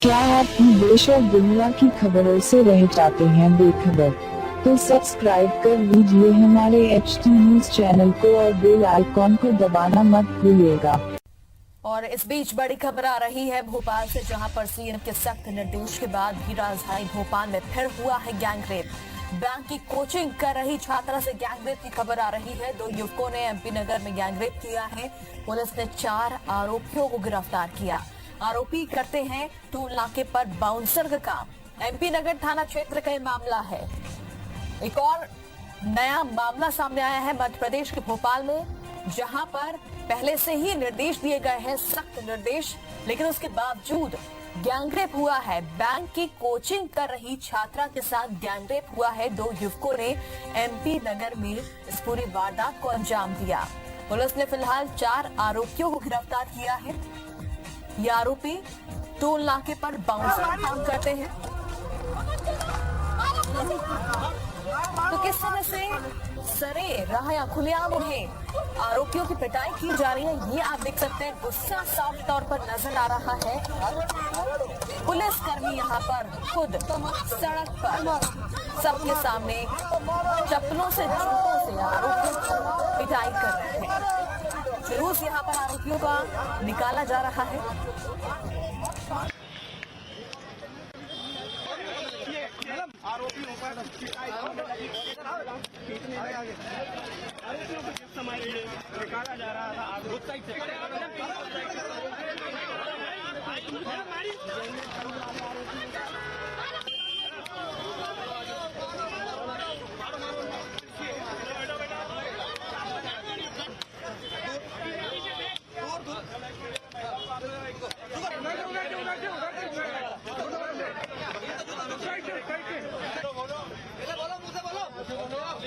क्या आप भी देश और दुनिया की खबरों से रह जाते हैं बेखबर? तो सब्सक्राइब कर लीजिए हमारे HT न्यूज चैनल को और बेल आइकॉन को दबाना मत भूलिएगा। और इस बीच बड़ी खबर आ रही है भोपाल से, जहां पर सीएम के सख्त निर्देश के बाद भी राजधानी भोपाल में फिर हुआ है गैंगरेप। बैंक की कोचिंग कर रही छात्रा से गैंगरेप की खबर आ रही है। 2 युवकों ने MP नगर में गैंगरेप किया है। पुलिस ने 4 आरोपियों को गिरफ्तार किया। आरोपी करते हैं टोल नाके पर बाउंसर का काम। MP नगर थाना क्षेत्र का मामला है। एक और नया मामला सामने आया है मध्य प्रदेश के भोपाल में, जहां पर पहले से ही निर्देश दिए गए हैं, सख्त निर्देश, लेकिन उसके बावजूद गैंगरेप हुआ है। बैंक की कोचिंग कर रही छात्रा के साथ गैंगरेप हुआ है। 2 युवकों ने MP नगर में इस पूरी वारदात को अंजाम दिया। पुलिस ने फिलहाल 4 आरोपियों को गिरफ्तार किया है। ये आरोपी टोल नाके पर बाउंसर काम करते हैं। तो किस तरह से सरे राह या खुलेआम उन्हें आरोपियों की पिटाई की जा रही है, ये आप देख सकते हैं। गुस्सा साफ तौर पर नजर आ रहा है। पुलिस कर्मी यहाँ पर खुद सड़क पर सबके सामने चप्पलों से, जूतों से आरोपियों की पिटाई कर रहे हैं। जुलूस यहाँ पर आरोपियों का निकाला जा रहा है। आरोपी निकाला जा रहा था।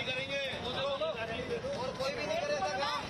करेंगे और कोई भी नहीं करेगा काम।